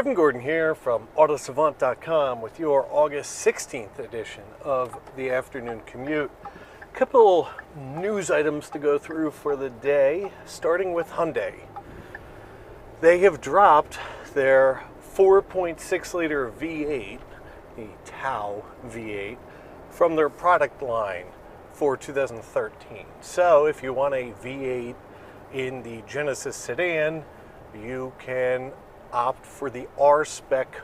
Kevin Gordon here from Autosavant.com with your August 16th edition of the Afternoon Commute. A couple news items to go through for the day, starting with Hyundai. They have dropped their 4.6 liter V8, the Tau V8, from their product line for 2013. So if you want a V8 in the Genesis sedan, you can opt for the R-Spec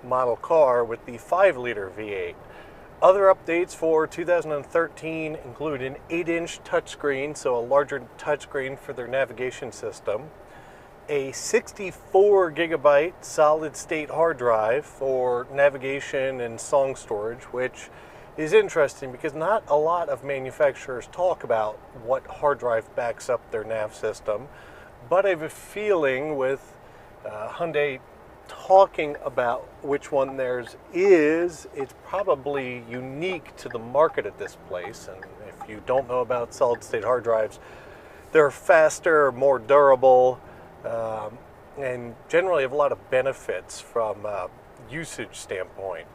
model car with the 5-liter V8. Other updates for 2013 include an 8-inch touchscreen, so a larger touchscreen for their navigation system, a 64 gigabyte solid-state hard drive for navigation and song storage, which is interesting because not a lot of manufacturers talk about what hard drive backs up their nav system, but I have a feeling with Hyundai talking about which one theirs is, it's probably unique to the market at this place. And if you don't know about solid-state hard drives, they're faster, more durable, and generally have a lot of benefits from a usage standpoint.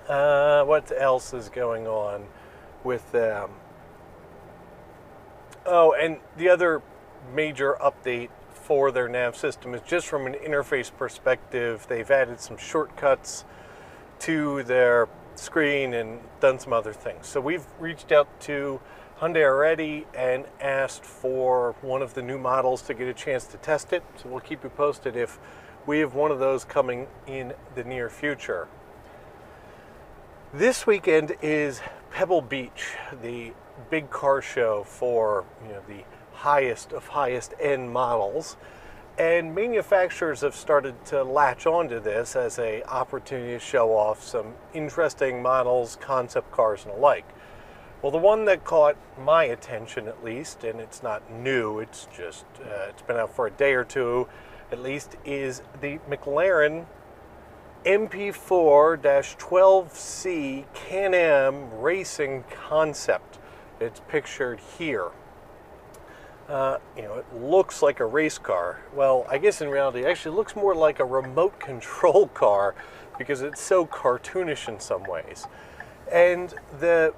What else is going on with them? Oh, and the other major update for their nav system is just from an interface perspective. They've added some shortcuts to their screen and done some other things. So we've reached out to Hyundai already and asked for one of the new models to get a chance to test it. So we'll keep you posted if we have one of those coming in the near future. This weekend is Pebble Beach, the big car show for the highest of highest end models, and manufacturers have started to latch onto this as an opportunity to show off some interesting models, concept cars, and the like. Well, the one that caught my attention, at least, and it's not new, it's just it's been out for a day or two at least, is the McLaren MP4-12C Can Am racing concept. It's pictured here. It looks like a race car. Well, I guess in reality, it actually looks more like a remote control car because it's so cartoonish in some ways. And the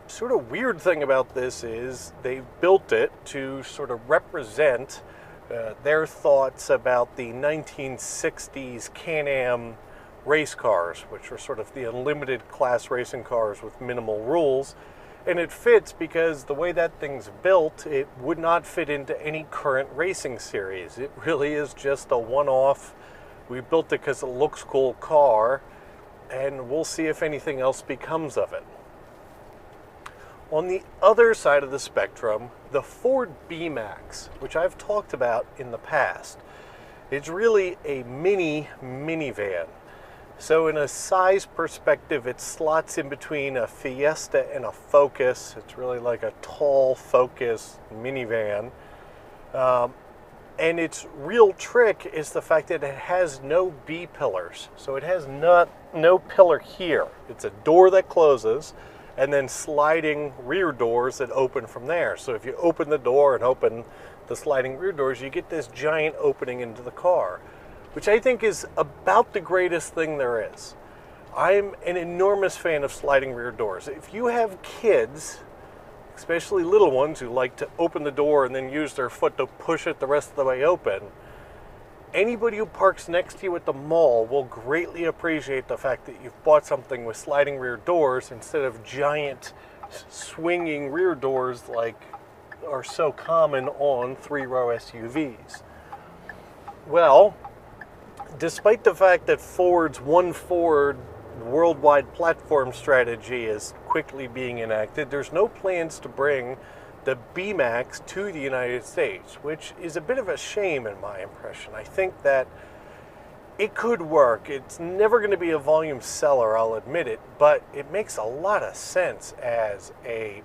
sort of weird thing about this is they built it to sort of represent their thoughts about the 1960s Can Am race cars, which were sort of the unlimited class racing cars with minimal rules. And it fits because the way that thing's built, it would not fit into any current racing series. It really is just a one-off. We built it because it looks cool car, and we'll see if anything else becomes of it. On the other side of the spectrum, the Ford B-Max, which I've talked about in the past, it's really a minivan. So in a size perspective, it slots in between a Fiesta and a Focus. It's really like a tall Focus minivan. And its real trick is the fact that it has no B-pillars. So it has no pillar here. It's a door that closes and then sliding rear doors that open from there. So if you open the door and open the sliding rear doors, you get this giant opening into the car, which I think is about the greatest thing there is. I'm an enormous fan of sliding rear doors. If you have kids, especially little ones who like to open the door and then use their foot to push it the rest of the way open, anybody who parks next to you at the mall will greatly appreciate the fact that you've bought something with sliding rear doors instead of giant swinging rear doors like are so common on three-row SUVs. Well, despite the fact that Ford's One Ford worldwide platform strategy is quickly being enacted, there's no plans to bring the B-Max to the United States, which is a bit of a shame in my impression. I think that it could work. It's never going to be a volume seller, I'll admit it, but it makes a lot of sense as a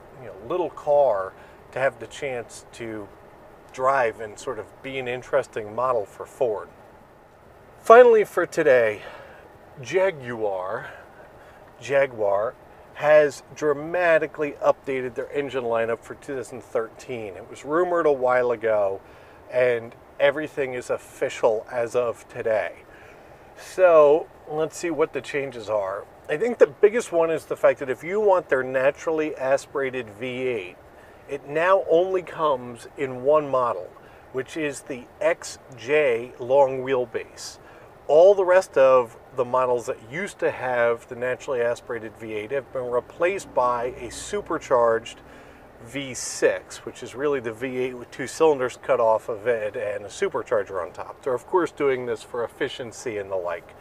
little car to have the chance to drive and sort of be an interesting model for Ford. Finally for today, Jaguar has dramatically updated their engine lineup for 2013. It was rumored a while ago, and everything is official as of today. So let's see what the changes are. I think the biggest one is the fact that if you want their naturally aspirated V8, it now only comes in one model, which is the XJ long wheelbase. All the rest of the models that used to have the naturally aspirated V8 have been replaced by a supercharged V6, which is really the V8 with two cylinders cut off of it and a supercharger on top. They're of course doing this for efficiency and the like.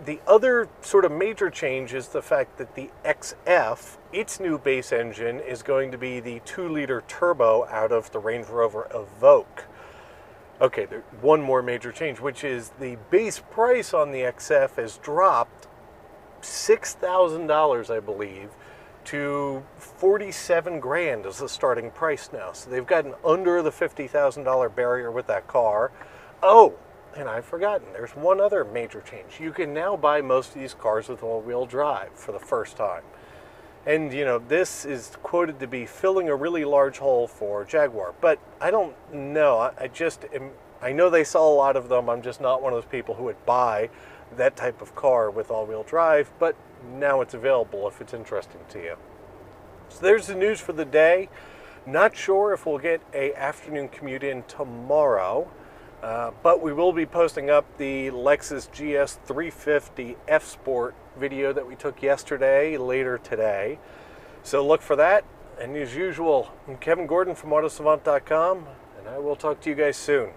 The other sort of major change is the fact that the XF, its new base engine, is going to be the 2-liter turbo out of the Range Rover Evoque. Okay, there's one more major change, which is the base price on the XF has dropped $6,000, I believe, to $47 grand as the starting price now. So they've gotten under the $50,000 barrier with that car. Oh, and I've forgotten, there's one other major change. You can now buy most of these cars with all-wheel drive for the first time. And, you know, this is quoted to be filling a really large hole for Jaguar. But I don't know. I know they sell a lot of them. I'm just not one of those people who would buy that type of car with all-wheel drive. But now it's available if it's interesting to you. So there's the news for the day. Not sure if we'll get an afternoon commute in tomorrow. But we will be posting up the Lexus GS 350 F Sport video that we took yesterday later today. So look for that. And as usual, I'm Kevin Gordon from AutoSavant.com, and I will talk to you guys soon.